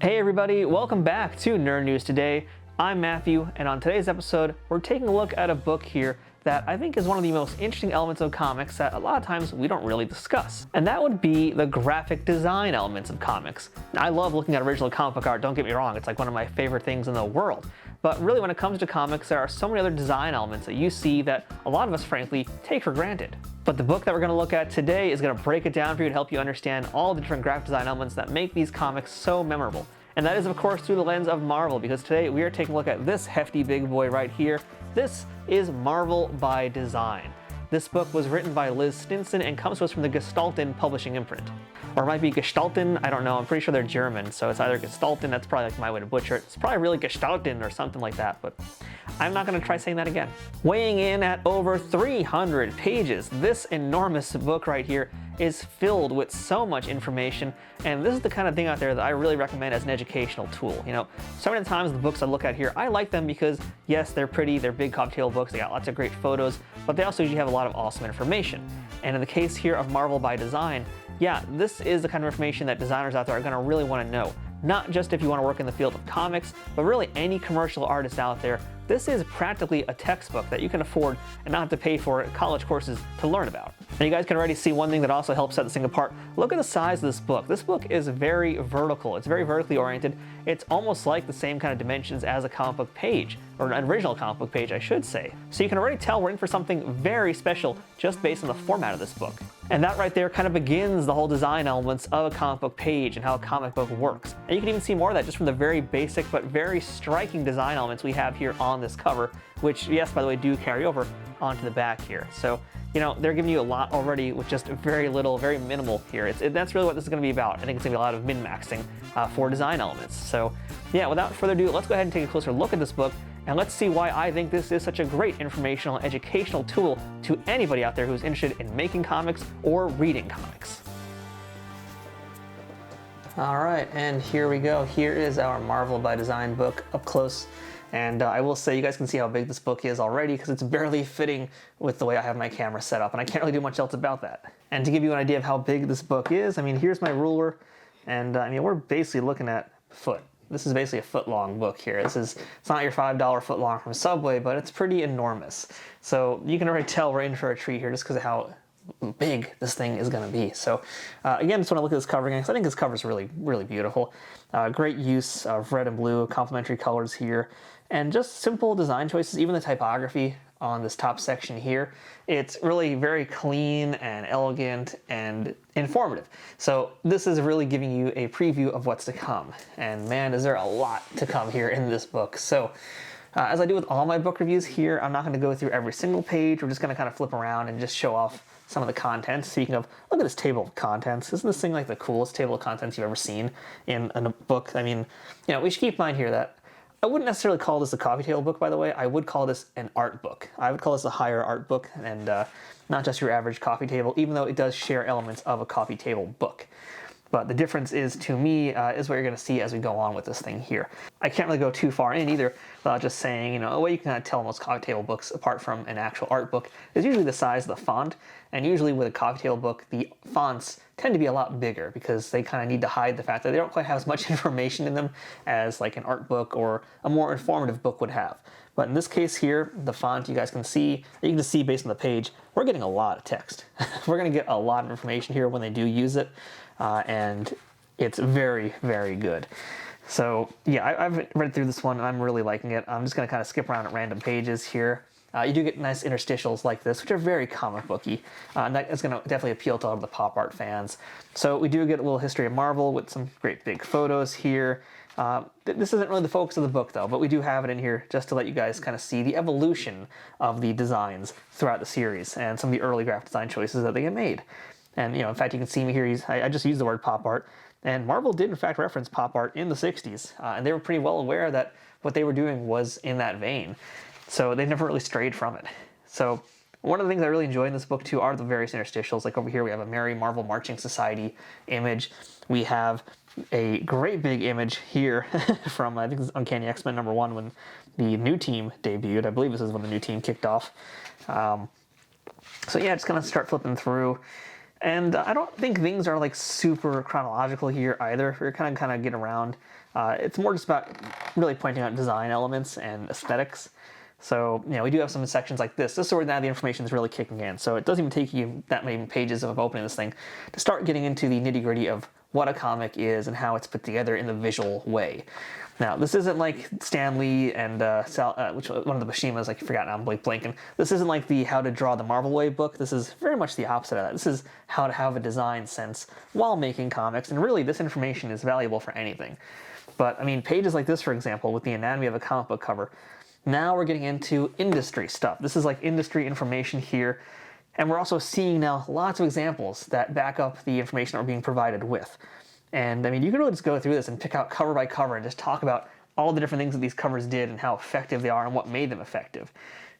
Hey everybody, welcome back to Nerd News Today. I'm Matthew, and on today's episode, we're taking a look at a book here that I think is one of the most interesting elements of comics that a lot of times we don't really discuss. And that would be the graphic design elements of comics. Now, I love looking at original comic book art, don't get me wrong, it's like one of my favorite things in the world. But really when it comes to comics, there are so many other design elements that you see that a lot of us frankly take for granted. But the book that we're going to look at today is going to break it down for you to help you understand all the different graphic design elements that make these comics so memorable. And that is of course through the lens of Marvel, because today we are taking a look at this hefty big boy right here. This is Marvel by Design. This book was written by Liz Stinson and comes to us from the Gestalten publishing imprint. Or it might be Gestalten, I don't know, I'm pretty sure they're German, so it's either Gestalten, that's probably like my way to butcher it. It's probably really Gestalten or something like that, but I'm not going to try saying that again. Weighing in at over 300 pages, this enormous book right here is filled with so much information, and this is the kind of thing out there that I really recommend as an educational tool. You know, so many times the books I look at here, I like them because yes, they're pretty, they're big coffee table books, they got lots of great photos, but they also usually have a lot of awesome information. And in the case here of Marvel by Design, yeah, this is the kind of information that designers out there are going to really want to know. Not just if you want to work in the field of comics, but really any commercial artist out there. This is practically a textbook that you can afford and not have to pay for college courses to learn about. And you guys can already see one thing that also helps set this thing apart. Look at the size of this book. This book is very vertical. It's very vertically oriented. It's almost like the same kind of dimensions as a comic book page, or an original comic book page, I should say. So you can already tell we're in for something very special just based on the format of this book. And that right there kind of begins the whole design elements of a comic book page and how a comic book works. And you can even see more of that just from the very basic but very striking design elements we have here on this cover, which, yes, by the way, do carry over onto the back here. So, you know, they're giving you a lot already with just very little, very minimal here. That's really what this is going to be about. I think it's going to be a lot of min-maxing for design elements. So, yeah, without further ado, let's go ahead and take a closer look at this book, and let's see why I think this is such a great informational and educational tool to anybody out there who's interested in making comics or reading comics. All right, and here we go. Here is our Marvel by Design book up close. And I will say, you guys can see how big this book is already because it's barely fitting with the way I have my camera set up, and I can't really do much else about that. And to give you an idea of how big this book is, I mean, here's my ruler, and I mean, we're basically looking at a foot. This is basically a foot-long book here. It's not your $5 foot-long from Subway, but it's pretty enormous. So you can already tell we're in for a treat here just because of how big this thing is going to be. So again, just want to look at this cover again because I think this cover is really, really beautiful. Great use of red and blue, complementary colors here, and just simple design choices. Even the typography on this top section here, it's really very clean and elegant and informative. So this is really giving you a preview of what's to come. And man, is there a lot to come here in this book. So as I do with all my book reviews here, I'm not going to go through every single page. We're just going to kind of flip around and just show off some of the contents. So you can look at this table of contents. Isn't this thing like the coolest table of contents you've ever seen in a book? I mean, you know, we should keep in mind here that I wouldn't necessarily call this a coffee table book, by the way. I would call this an art book. I would call this a higher art book and not just your average coffee table, even though it does share elements of a coffee table book. But the difference is, to me, is what you're going to see as we go on with this thing here. I can't really go too far in either without just saying, you know, a way you can kind of tell most coffee table books apart from an actual art book is usually the size of the font. And usually with a coffee table book, the fonts tend to be a lot bigger because they kind of need to hide the fact that they don't quite have as much information in them as like an art book or a more informative book would have. But in this case here, the font you guys can see, you can just see based on the page, we're getting a lot of text. We're going to get a lot of information here when they do use it. And it's very, very good. So yeah, I've read through this one and I'm really liking it. I'm just going to kind of skip around at random pages here. You do get nice interstitials like this, which are very comic booky, and that is going to definitely appeal to all of the pop art fans. So we do get a little history of Marvel with some great big photos here. This isn't really the focus of the book though, but we do have it in here just to let you guys kind of see the evolution of the designs throughout the series and some of the early graphic design choices that they get made. And, you know, in fact, you can see me here, I just used the word pop art, and Marvel did in fact reference pop art in the 60s, and they were pretty well aware that what they were doing was in that vein. So they never really strayed from it. So one of the things I really enjoy in this book too are the various interstitials. Like over here we have a Merry Marvel Marching Society image. We have a great big image here from, I think it's Uncanny X-Men #1 when the new team debuted. I believe this is when the new team kicked off. So yeah, just gonna start flipping through. And I don't think things are like super chronological here either. We're kind of getting around. It's more just about really pointing out design elements and aesthetics. So, we do have some sections like this. This is where now the information is really kicking in. So it doesn't even take you that many pages of opening this thing to start getting into the nitty gritty of what a comic is and how it's put together in the visual way. Now, this isn't like Stan Lee and which one of the Bishimas, I forgot now, I'm blanking. This isn't like the How to Draw the Marvel Way book. This is very much the opposite of that. This is how to have a design sense while making comics, and really this information is valuable for anything. But, I mean, pages like this, for example, with the anatomy of a comic book cover, now we're getting into industry stuff. This is like industry information here. And we're also seeing now lots of examples that back up the information that we're being provided with. And I mean, you can really just go through this and pick out cover by cover and just talk about all the different things that these covers did and how effective they are and what made them effective.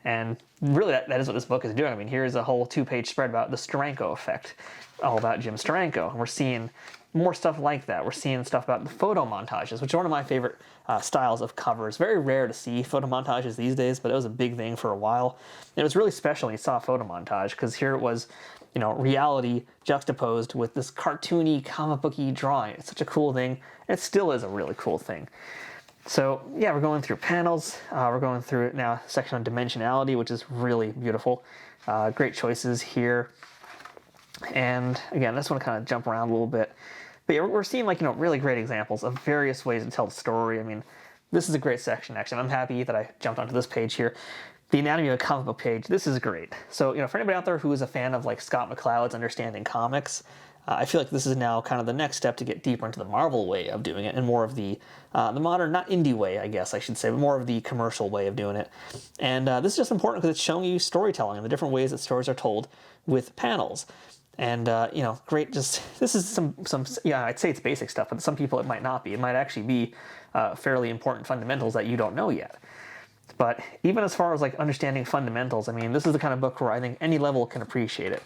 And really that is what this book is doing. I mean, here's a whole 2-page spread about the Steranko effect, all about Jim Steranko. And we're seeing more stuff like that. We're seeing stuff about the photo montages, which are one of my favorite styles of covers. Very rare to see photo montages these days, but it was a big thing for a while. And it was really special when you saw a photo montage, because here it was, reality juxtaposed with this cartoony, comic booky drawing. It's such a cool thing. It still is a really cool thing. So yeah, we're going through panels. We're going through now a section on dimensionality, which is really beautiful. Great choices here. And again, I just want to kind of jump around a little bit. But yeah, we're seeing really great examples of various ways to tell the story. I mean, this is a great section, actually. I'm happy that I jumped onto this page here. The anatomy of a comic book page, this is great. So, for anybody out there who is a fan of like Scott McCloud's Understanding Comics, I feel like this is now kind of the next step to get deeper into the Marvel way of doing it and more of the modern, not indie way, I guess I should say, but more of the commercial way of doing it. And this is just important because it's showing you storytelling and the different ways that stories are told with panels. And, great, this is some, I'd say it's basic stuff, but some people it might not be. It might actually be fairly important fundamentals that you don't know yet. But even as far as like understanding fundamentals, I mean, this is the kind of book where I think any level can appreciate it.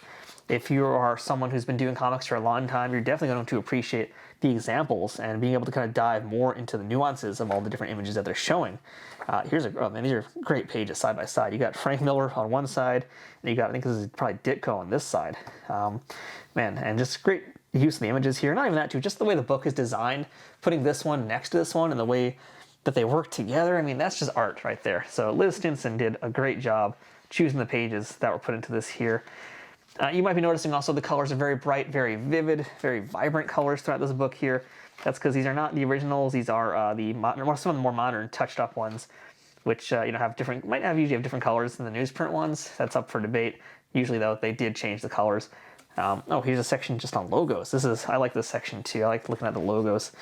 If you are someone who's been doing comics for a long time, you're definitely going to appreciate the examples and being able to kind of dive more into the nuances of all the different images that they're showing. These are great pages side by side. You got Frank Miller on one side, and you got, I think this is probably Ditko on this side. And just great use of the images here. Not even that too, just the way the book is designed, putting this one next to this one and the way that they work together. I mean, that's just art right there. So Liz Stinson did a great job choosing the pages that were put into this here. You might be noticing also the colors are very bright, very vivid, very vibrant colors throughout this book here. That's because these are not the originals. These are some of the more modern, touched-up ones, which have different, usually have different colors than the newsprint ones. That's up for debate. Usually, though, they did change the colors. Here's a section just on logos. I like this section too. I like looking at the logos.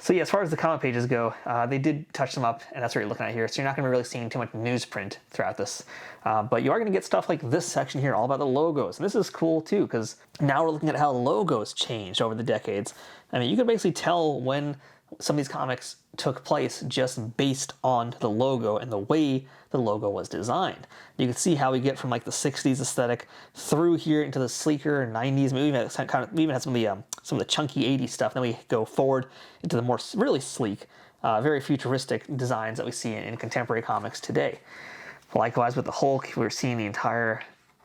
So yeah, as far as the comic pages go, they did touch them up, and that's what you're looking at here. So you're not going to be really seeing too much newsprint throughout this. But you are going to get stuff like this section here, all about the logos. And this is cool too, because now we're looking at how logos changed over the decades. I mean, you can basically tell when some of these comics took place just based on the logo and the way the logo was designed. You can see how we get from like the 60s aesthetic through here into the sleeker 90s. We even had some of the chunky 80s stuff. Then we go forward into the more really sleek, very futuristic designs that we see in contemporary comics today. Likewise with the Hulk, we're seeing the entire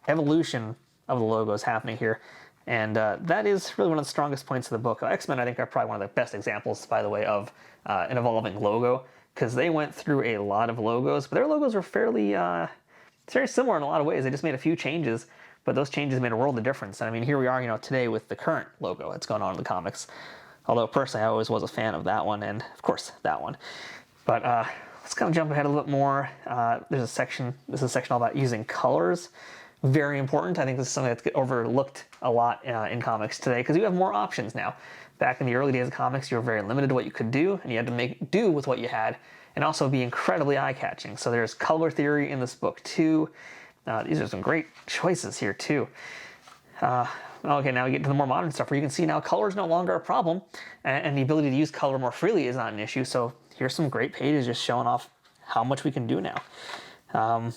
evolution of the logos happening here. And that is really one of the strongest points of the book. X-Men, I think, are probably one of the best examples, by the way, of an evolving logo, because they went through a lot of logos, but their logos were it's very similar in a lot of ways. They just made a few changes, but those changes made a world of difference. And I mean, here we are, today with the current logo that's going on in the comics. Although, personally, I always was a fan of that one, and, of course, that one. But let's kind of jump ahead a little bit more. This is a section all about using colors. Very important. I think this is something that's overlooked a lot in comics today, because you have more options now. Back in the early days of comics, you were very limited to what you could do, and you had to make do with what you had, and also be incredibly eye-catching. So there's color theory in this book too. These are some great choices here too. Okay, now we get to the more modern stuff where you can see now color is no longer a problem, and the ability to use color more freely is not an issue. So here's some great pages just showing off how much we can do now.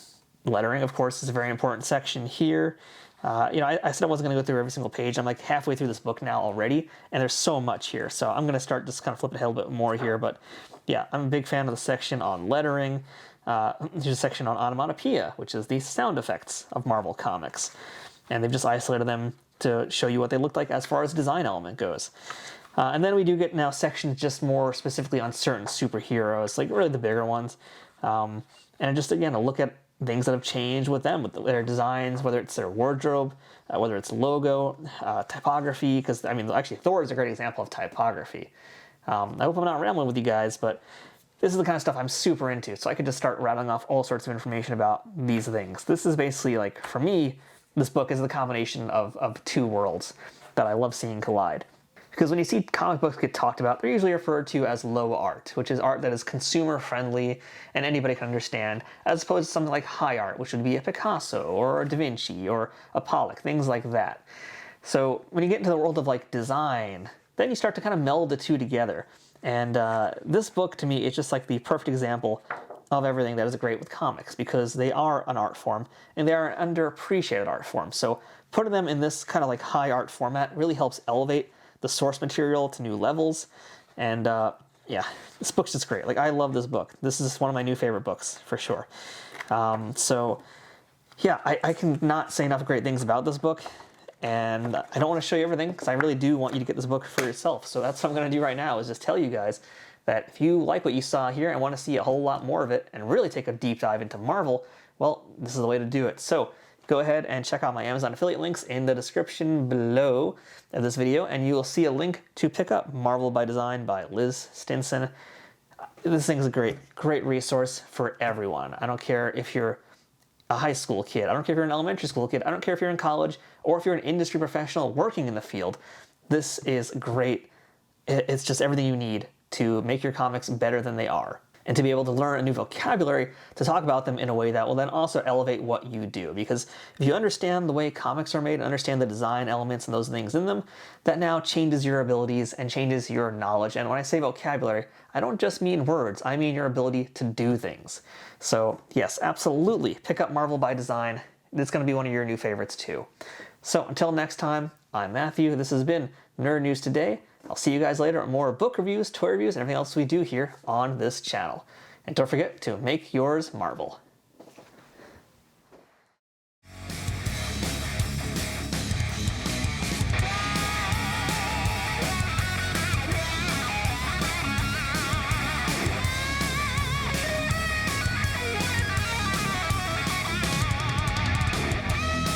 Lettering, of course, is a very important section here. I said I wasn't going to go through every single page. I'm like halfway through this book now already, and there's so much here. So I'm going to start just kind of flipping ahead a little bit more here. But yeah, I'm a big fan of the section on lettering. There's a section on onomatopoeia, which is the sound effects of Marvel Comics. and they've just isolated them to show you what they look like as far as design element goes. And then we do get now sections just more specifically on certain superheroes, like really the bigger ones. And just again, a look at things that have changed with them, with their designs, whether it's their wardrobe, whether it's logo, typography, because I mean, actually Thor is a great example of typography. I hope I'm not rambling with you guys, but this is the kind of stuff I'm super into, so I could just start rattling off all sorts of information about these things. This is basically like, for me, this book is the combination of two worlds that I love seeing collide. Because when you see comic books get talked about, they're usually referred to as low art, which is art that is consumer friendly and anybody can understand, as opposed to something like high art, which would be a Picasso or a Da Vinci or a Pollock, things like that. So when you get into the world of like design, then you start to kind of meld the two together. And this book to me is just like the perfect example of everything that is great with comics, because they are an art form and they are an underappreciated art form. So putting them in this kind of like high art format really helps elevate the source material to new levels. And yeah, this book's just great. Like, I love this book. This is one of my new favorite books for sure. So yeah, I can not say enough great things about this book, and I don't want to show you everything because I really do want you to get this book for yourself. So that's what I'm going to do right now, is just tell you guys that if you like what you saw here and want to see a whole lot more of it and really take a deep dive into Marvel, well, this is the way to do it. So go ahead and check out my Amazon affiliate links in the description below of this video, and you will see a link to pick up Marvel by Design by Liz Stinson. This thing's a great resource for everyone. I don't care if you're a high school kid, I don't care if you're an elementary school kid, I don't care if you're in college, or if you're an industry professional working in the field. This is great. It's just everything you need to make your comics better than they are, and to be able to learn a new vocabulary to talk about them in a way that will then also elevate what you do. Because if you understand the way comics are made and understand the design elements and those things in them, that now changes your abilities and changes your knowledge. And when I say vocabulary, I don't just mean words, I mean your ability to do things. So yes, absolutely, pick up Marvel by Design. It's going to be one of your new favorites too. So until next time, I'm Matthew. This has been Nerd News Today. I'll see you guys later on more book reviews, toy reviews, and everything else we do here on this channel. And don't forget to make yours Marvel.